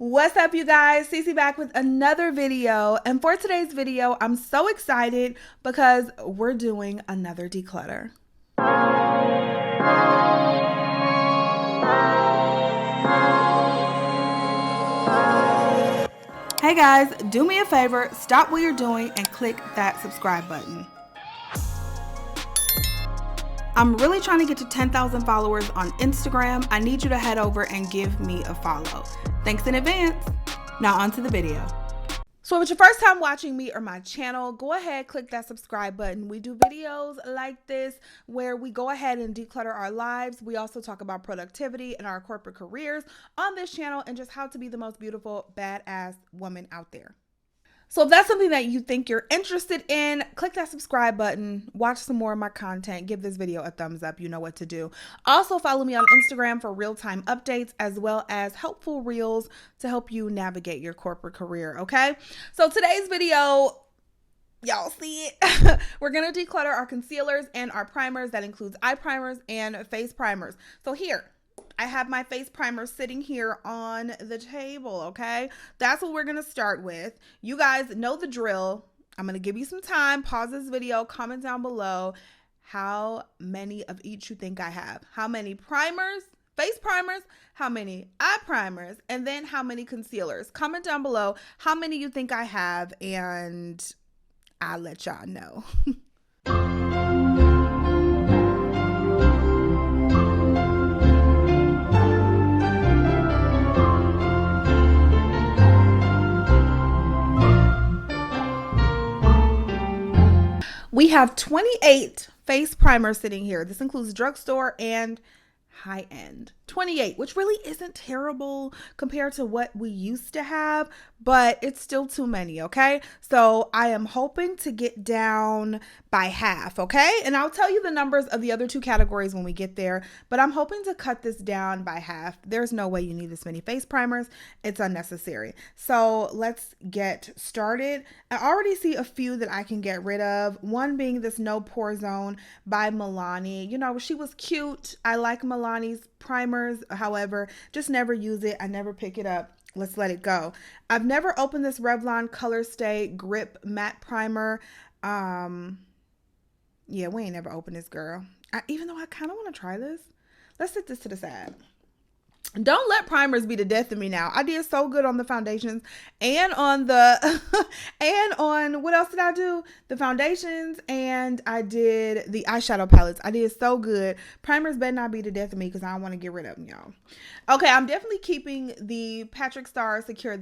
What's up, you guys? Cece back with another video, and for today's video I'm so excited because we're doing another declutter. Hey guys, do me a favor, stop what you're doing and click that subscribe button. I'm really trying to get to 10,000 followers on Instagram. I need you to head over and give me a follow. Thanks in advance. Now on to the video. So if it's your first time watching me or my channel, go ahead, click that subscribe button. We do videos like this where we go ahead and declutter our lives. We also talk about productivity and our corporate careers on this channel and just how to be the most beautiful, badass woman out there. So if that's something that you think you're interested in, click that subscribe button, watch some more of my content, give this video a thumbs up, you know what to do. Also follow me on Instagram for real-time updates as well as helpful reels to help you navigate your corporate career, okay? So today's video, y'all see it? We're gonna declutter our concealers and our primers. That includes eye primers and face primers. So here, I have my face primer sitting here on the table, okay? That's what we're gonna start with. You guys know the drill. I'm gonna give you some time, pause this video, comment down below how many of each you think I have. How many primers, face primers, how many eye primers, and then how many concealers. Comment down below how many you think I have and I'll let y'all know. We have 28 face primers sitting here. This includes drugstore and high-end. 28, which really isn't terrible compared to what we used to have, but it's still too many, okay? So I am hoping to get down by half, okay? And I'll tell you the numbers of the other two categories when we get there, but I'm hoping to cut this down by half. There's no way you need this many face primers. It's unnecessary. So let's get started. I already see a few that I can get rid of. One being this No Pore Zone by Milani. You know, she was cute. I like Milani's primers. However, just never use it. I never pick it up. Let's let it go. I've never opened this Revlon Colorstay Grip Matte Primer. Yeah, we ain't never opened this, girl. Even though I kind of want to try this. Let's set this to the side. Don't let primers be the death of me now. I did so good on the foundations and on the and on what else did I do? The foundations, and I did the eyeshadow palettes. I did so good. Primers better not be the death of me because I don't want to get rid of them, y'all. Okay, I'm definitely keeping the Patrick Star Secure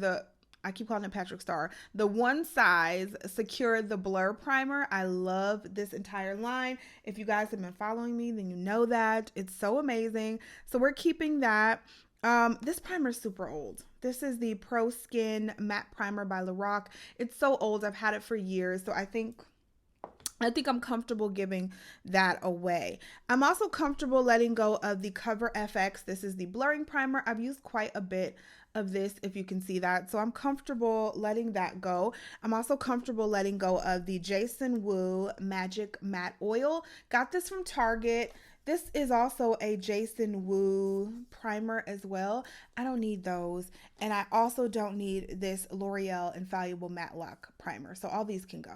I keep calling it Patrick Star. The One Size Secure the Blur Primer. I love this entire line. If you guys have been following me, then you know that. It's so amazing. So we're keeping that. This primer is super old. This is the Pro Skin Matte Primer by Lorac. It's so old. I've had it for years. So I think I'm comfortable giving that away. I'm also comfortable letting go of the Cover FX. This is the blurring primer. I've used quite a bit of this, if you can see that. So I'm comfortable letting that go. I'm also comfortable letting go of the Jason Wu Magic Matte Oil. Got this from Target. This is also a Jason Wu primer as well. I don't need those. And I also don't need this L'Oreal Infallible Matte Lock primer. So all these can go.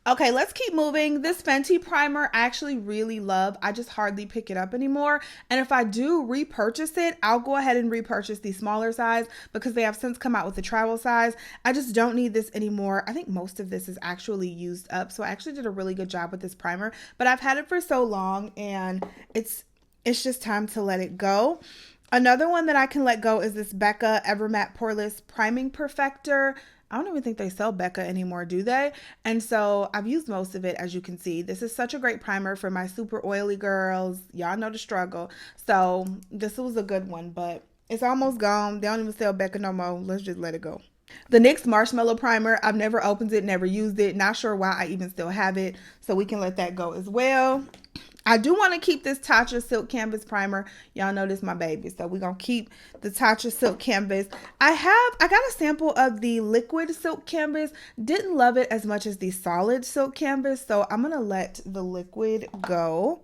Okay, let's keep moving. This Fenty primer I actually really love. I just hardly pick it up anymore. And if I do repurchase it, I'll go ahead and repurchase the smaller size because they have since come out with the travel size. I just don't need this anymore. I think most of this is actually used up. So I actually did a really good job with this primer, but I've had it for so long and it's just time to let it go. Another one that I can let go is this Becca Evermatte Poreless Priming Perfector. I don't even think they sell Becca anymore, do they? And so I've used most of it, as you can see. This is such a great primer for my super oily girls. Y'all know the struggle. So this was a good one, but it's almost gone. They don't even sell Becca no more. Let's just let it go. The NYX Marshmallow Primer. I've never opened it, never used it. Not sure why I even still have it. So we can let that go as well. I do want to keep this Tatcha Silk Canvas Primer. Y'all know this is my baby. So we're going to keep the Tatcha Silk Canvas. I got a sample of the liquid Silk Canvas. Didn't love it as much as the solid Silk Canvas. So I'm going to let the liquid go.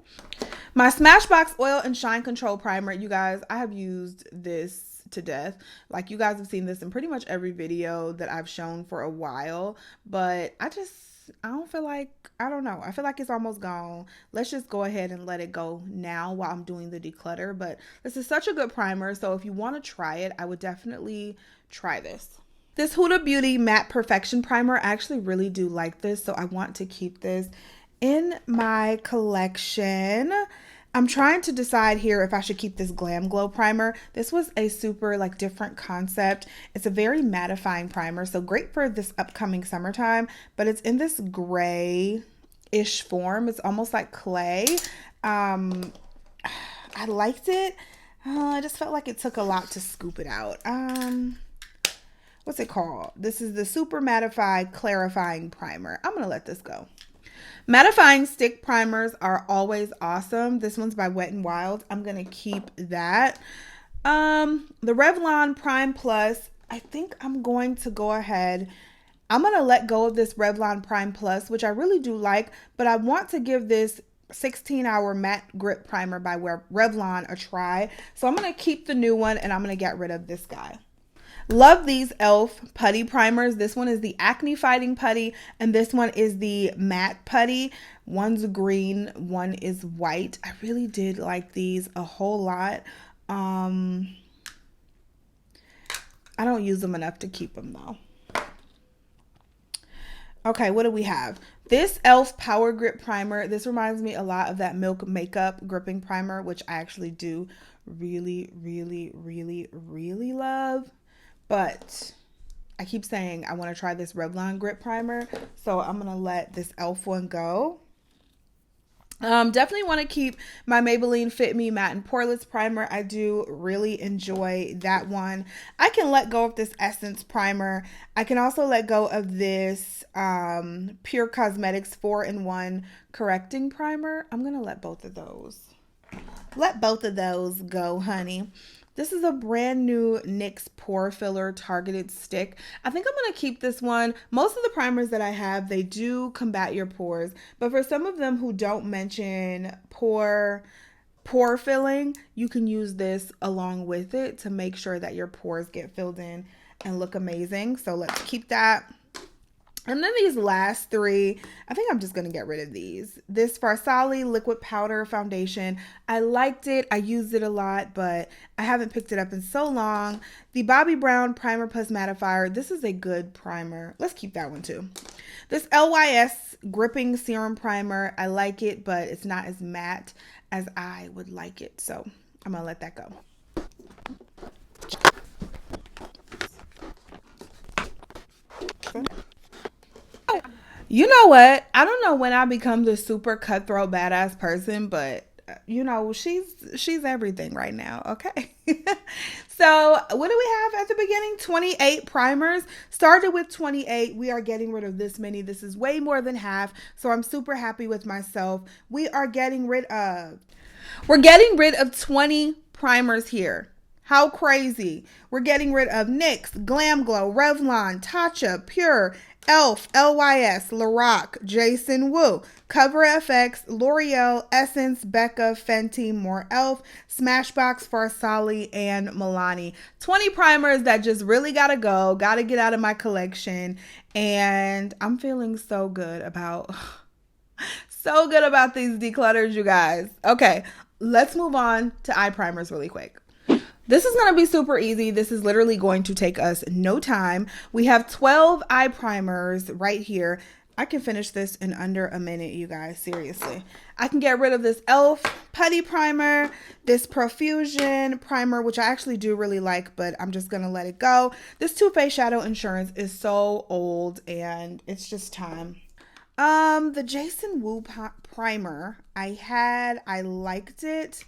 My Smashbox Oil and Shine Control Primer. You guys, I have used this to death. Like, you guys have seen this in pretty much every video that I've shown for a while, but I don't feel like, I don't know. I feel like it's almost gone. Let's just go ahead and let it go now while I'm doing the declutter. But this is such a good primer. So if you want to try it, I would definitely try this. This Huda Beauty Matte Perfection Primer, I actually really do like this. So I want to keep this in my collection. I'm trying to decide here if I should keep this Glam Glow primer. This was a super like different concept. It's a very mattifying primer, so great for this upcoming summertime, but it's in this gray-ish form. It's almost like clay. I liked it. I just felt like it took a lot to scoop it out. What's it called? This is the Super Mattified Clarifying Primer. I'm gonna let this go. Mattifying stick primers are always awesome. This one's by Wet n Wild. I'm going to keep that. The Revlon Prime Plus, I think I'm going to go ahead. I'm going to let go of this Revlon Prime Plus, which I really do like, but I want to give this 16-hour matte grip primer by Revlon a try. So I'm going to keep the new one and I'm going to get rid of this guy. Love these e.l.f. putty primers. This one is the acne fighting putty and this one is the matte putty. One's green, one is white. I really did like these a whole lot. I don't use them enough to keep them though. Okay, what do we have? This e.l.f. Power Grip Primer. This reminds me a lot of that Milk Makeup Gripping Primer, which I actually do really love. But I keep saying I want to try this Revlon Grip Primer, so I'm going to let this e.l.f. one go. Definitely want to keep my Maybelline Fit Me Matte and Poreless Primer. I do really enjoy that one. I can let go of this Essence Primer. I can also let go of this Pure Cosmetics 4-in-1 Correcting Primer. I'm going to let both of those. Let both of those go, honey. This is a brand new NYX Pore Filler Targeted Stick. I think I'm going to keep this one. Most of the primers that I have, they do combat your pores. But for some of them who don't mention pore filling, you can use this along with it to make sure that your pores get filled in and look amazing. So let's keep that. And then these last three, I think I'm just going to get rid of these. This Farsali Liquid Powder Foundation, I liked it. I used it a lot, but I haven't picked it up in so long. The Bobbi Brown Primer Plus Mattifier, this is a good primer. Let's keep that one too. This LYS Gripping Serum Primer, I like it, but it's not as matte as I would like it. So I'm going to let that go. You know what? I don't know when I become this super cutthroat badass person, but you know, she's everything right now, okay? So what do we have at the beginning? 28 primers. Started with 28. We are getting rid of this many. This is way more than half. So I'm super happy with myself. We're getting rid of 20 primers here. How crazy. We're getting rid of NYX, Glam Glow, Revlon, Tatcha, Pure, e.l.f., LYS, Lorac, Jason Wu, Cover FX, L'Oreal, Essence, Becca, Fenty, more e.l.f., Smashbox, Farsali, and Milani. 20 primers that just really gotta go, gotta get out of my collection, and I'm feeling so good about these declutters, you guys. Okay, let's move on to eye primers really quick. This is going to be super easy. This is literally going to take us no time. We have 12 eye primers right here. I can finish this in under a minute, you guys. Seriously. I can get rid of this e.l.f. Putty Primer, this Profusion Primer, which I actually do really like, but I'm just going to let it go. This Too Faced Shadow Insurance is so old, and it's just time. The Jason Wu Primer, I liked it.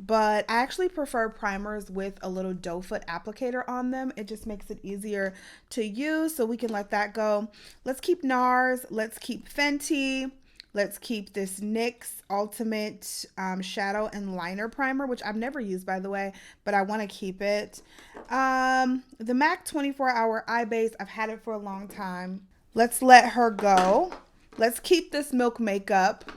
But I actually prefer primers with a little doe foot applicator on them. It just makes it easier to use, so we can let that go. Let's keep NARS. Let's keep Fenty. Let's keep this NYX Ultimate Shadow and Liner Primer, which I've never used, by the way, but I want to keep it. The MAC 24-Hour Eye Base, I've had it for a long time. Let's let her go. Let's keep this Milk Makeup.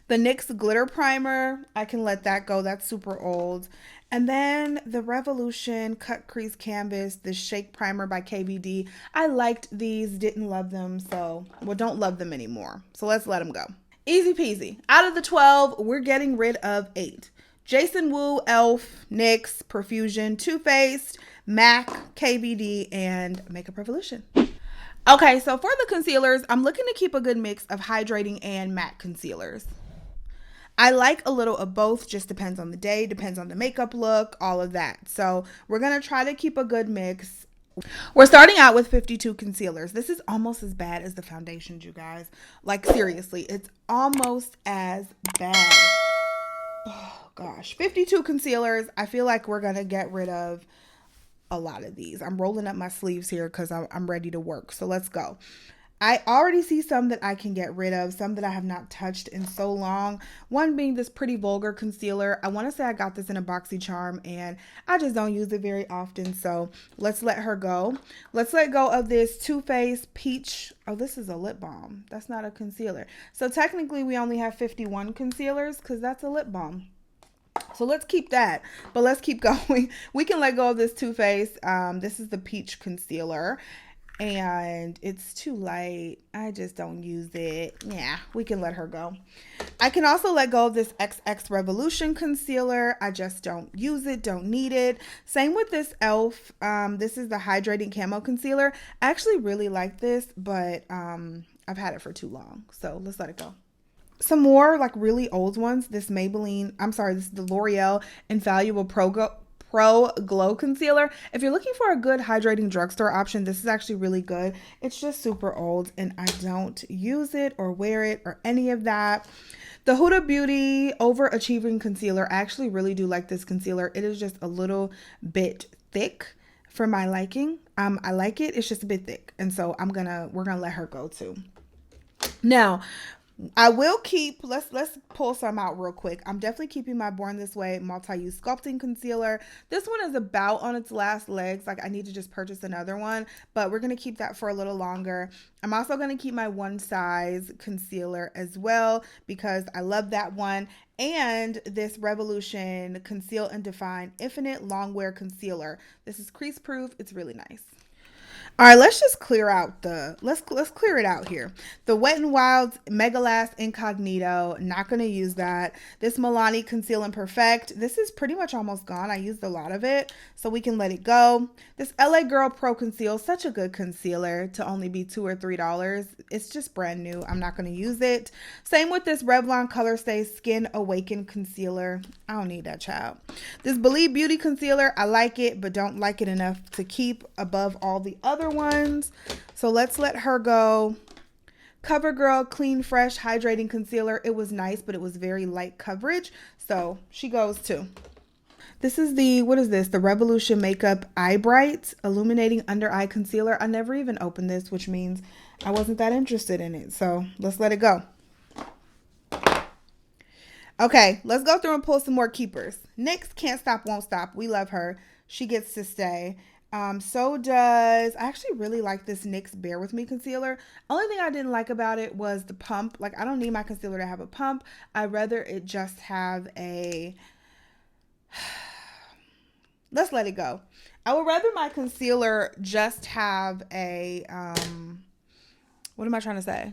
The NYX Glitter Primer, I can let that go. That's super old. And then the Revolution Cut Crease Canvas, the Shake Primer by KVD. I liked these, didn't love them, so, well, don't love them anymore. So let's let them go. Easy peasy. Out of the 12, we're getting rid of 8. Jason Wu, Elf, NYX, Perfusion, Too Faced, MAC, KVD, and Makeup Revolution. Okay, so for the concealers, I'm looking to keep a good mix of hydrating and matte concealers. I like a little of both, just depends on the day, depends on the makeup look, all of that. So we're going to try to keep a good mix. We're starting out with 52 concealers. This is almost as bad as the foundations, you guys. Like, seriously, it's almost as bad. Oh, gosh. 52 concealers. I feel like we're going to get rid of a lot of these. I'm rolling up my sleeves here because I'm ready to work. So let's go. I already see some that I can get rid of, some that I have not touched in so long. One being this Pretty Vulgar concealer. I want to say I got this in a BoxyCharm and I just don't use it very often. So let's let her go. Let's let go of this Too Faced Peach. Oh, this is a lip balm. That's not a concealer. So technically we only have 51 concealers because that's a lip balm. So let's keep that, but let's keep going. We can let go of this Too Faced. This is the Peach Concealer. And it's too light. I just don't use it. Yeah, we can let her go. I can also let go of this XX Revolution concealer. I just don't use it, don't need it. Same with this e.l.f. This is the Hydrating Camo Concealer. I actually really like this, but I've had it for too long. So let's let it go. Some more like really old ones. This Maybelline, this is the L'Oreal Infallible Pro Glow Concealer. If you're looking for a good hydrating drugstore option, this is actually really good. It's just super old and I don't use it or wear it or any of that. The Huda Beauty Overachieving Concealer. I actually really do like this concealer. It is just a little bit thick for my liking. I like it. It's just a bit thick. And so we're gonna let her go too. Now, I will keep, let's pull some out real quick. I'm definitely keeping my Born This Way Multi-Use Sculpting Concealer. This one is about on its last legs. Like, I need to just purchase another one, but we're going to keep that for a little longer. I'm also going to keep my One Size Concealer as well because I love that one. And this Revolution Conceal and Define Infinite Longwear Concealer. This is crease proof. It's really nice. All right, let's just clear out let's clear it out here. The Wet n Wild's Mega Last Incognito, not going to use that. This Milani Conceal and Perfect, this is pretty much almost gone. I used a lot of it, so we can let it go. This LA Girl Pro Conceal, such a good concealer to only be $2 or $3. It's just brand new. I'm not going to use it. Same with this Revlon Colorstay Skin Awaken Concealer. I don't need that, child. This Believe Beauty Concealer, I like it, but don't like it enough to keep above all the other ones. So let's let her go. CoverGirl Clean Fresh Hydrating Concealer. It was nice, but it was very light coverage. So she goes too. This is the, what is this? The Revolution Makeup Eye Bright Illuminating Under Eye Concealer. I never even opened this, which means I wasn't that interested in it. So let's let it go. Okay, let's go through and pull some more keepers. NYX Can't Stop, Won't Stop. We love her. She gets to stay. So does, I actually really like this NYX Bear With Me concealer. Only thing I didn't like about it was the pump. Like, I don't need my concealer to have a pump. I'd rather it just have a, let's let it go. I would rather my concealer just have a, what am I trying to say?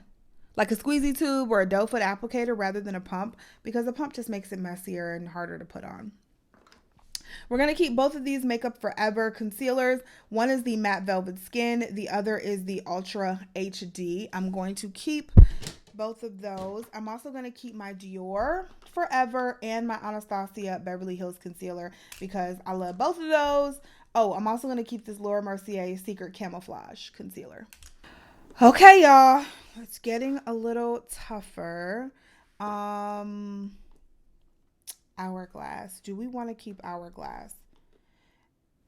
Like a squeezy tube or a doe foot applicator rather than a pump, because a pump just makes it messier and harder to put on. We're going to keep both of these Makeup Forever concealers. One is the Matte Velvet Skin. The other is the Ultra HD. I'm going to keep both of those. I'm also going to keep my Dior Forever and my Anastasia Beverly Hills Concealer because I love both of those. Oh, I'm also going to keep this Laura Mercier Secret Camouflage Concealer. Okay, y'all. It's getting a little tougher. Hourglass. Do we want to keep Hourglass?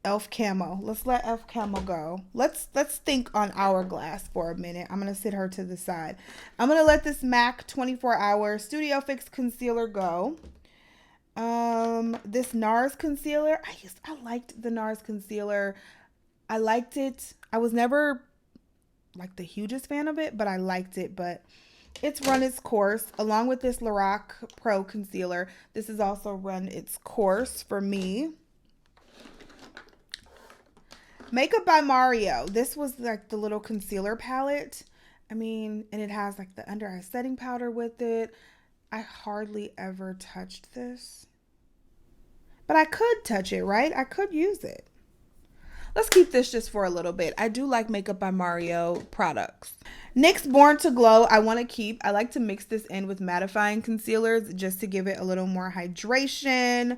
e.l.f. Camo. Let's let e.l.f. Camo go. Let's think on Hourglass for a minute. I'm going to sit her to the side. I'm going to let this MAC 24 Hour Studio Fix Concealer go. This Nars Concealer. I liked the Nars Concealer. I liked it. I was never like the hugest fan of it, but I liked it. But it's run its course along with this Lorac Pro Concealer. This has also run its course for me. Makeup by Mario. This was like the little concealer palette. I mean, and it has like the under eye setting powder with it. I hardly ever touched this. But I could touch it, right? I could use it. Let's keep this just for a little bit. I do like Makeup by Mario products. NYX Born to Glow, I want to keep. I like to mix this in with mattifying concealers just to give it a little more hydration.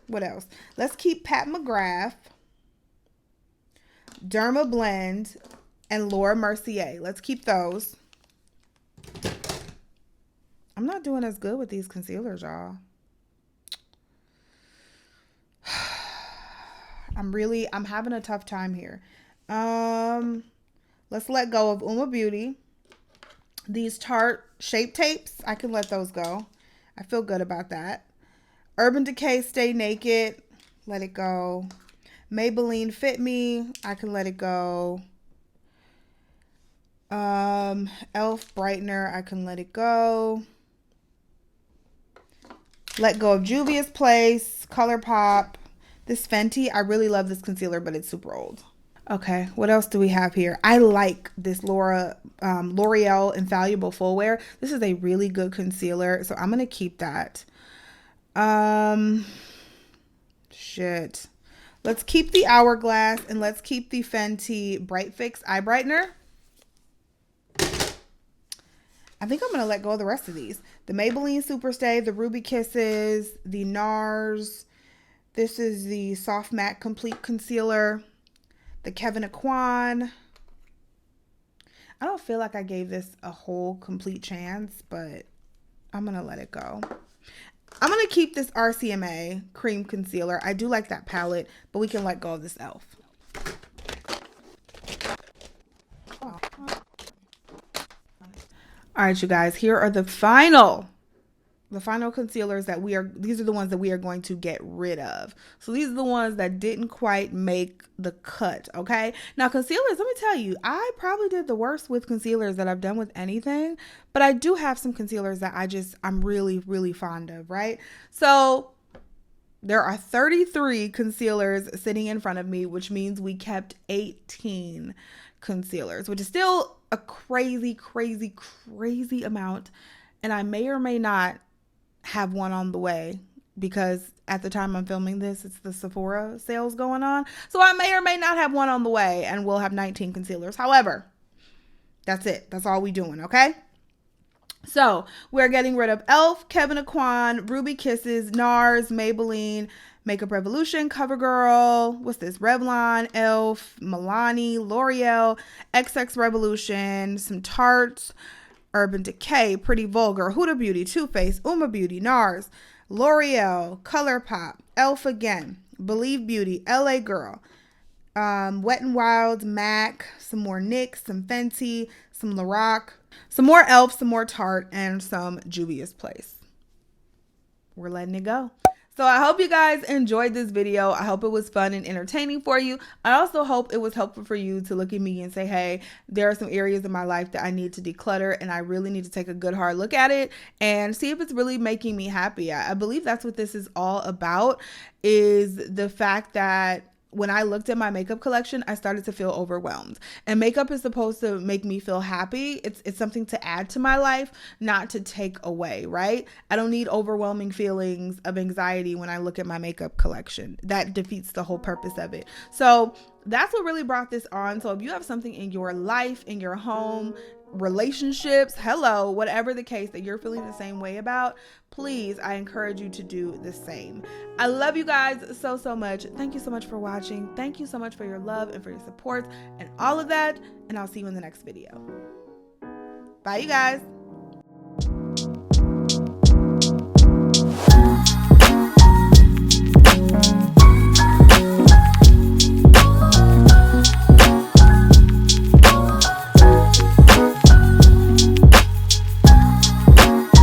What else? Let's keep Pat McGrath, Derma Blend, and Laura Mercier. Let's keep those. I'm not doing as good with these concealers, y'all. I'm having a tough time here. Let's let go of Uma Beauty. These Tarte Shape Tapes, I can let those go. I feel good about that. Urban Decay Stay Naked, let it go. Maybelline Fit Me, I can let it go. Elf Brightener, I can let it go. Let go of Juvia's Place, ColourPop. This Fenty, I really love this concealer, but it's super old. Okay, what else do we have here? I like this L'Oreal Infallible Full Wear. This is a really good concealer, so I'm going to keep that. Shit. Let's keep the Hourglass, and let's keep the Fenty Bright Fix Eye Brightener. I think I'm going to let go of the rest of these. The Maybelline Superstay, the Ruby Kisses, the Nars. This is the Soft Matte Complete Concealer. The Kevyn Aucoin. I don't feel like I gave this a whole complete chance, but I'm going to let it go. I'm going to keep this RCMA Cream Concealer. I do like that palette, but we can let go of this e.l.f. All right, you guys, here are the final concealers that these are the ones that we are going to get rid of. So these are the ones that didn't quite make the cut, okay? Now concealers, let me tell you, I probably did the worst with concealers that I've done with anything, but I do have some concealers that I'm really, really fond of, right? So there are 33 concealers sitting in front of me, which means we kept 18 concealers, which is still a crazy, crazy, crazy amount. And I may or may not have one on the way because at the time I'm filming this, it's the Sephora sales going on. So I may or may not have one on the way and we'll have 19 concealers. However, that's it. That's all we doing, okay? So we're getting rid of e.l.f., Kevyn Aucoin, Ruby Kisses, Nars, Maybelline, Makeup Revolution, CoverGirl, what's this? Revlon, e.l.f., Milani, L'Oreal, XX Revolution, some Tarte, Urban Decay, Pretty Vulgar, Huda Beauty, Too Faced, Uma Beauty, Nars, L'Oreal, ColourPop, e.l.f. again, Believe Beauty, LA Girl, Wet n Wild, MAC, some more NYX, some Fenty, some Lorac, some more e.l.f., some more Tarte, and some Juvia's Place. We're letting it go. So I hope you guys enjoyed this video. I hope it was fun and entertaining for you. I also hope it was helpful for you to look at me and say, hey, there are some areas in my life that I need to declutter and I really need to take a good hard look at it and see if it's really making me happy. I believe that's what this is all about, is the fact that when I looked at my makeup collection, I started to feel overwhelmed. And makeup is supposed to make me feel happy. It's something to add to my life, not to take away, right? I don't need overwhelming feelings of anxiety when I look at my makeup collection. That defeats the whole purpose of it. So that's what really brought this on. So if you have something in your life, in your home, relationships, hello, whatever the case that you're feeling the same way about, please, I encourage you to do the same. I love you guys so, so much. Thank you so much for watching. Thank you so much for your love and for your support and all of that. And I'll see you in the next video. Bye, you guys.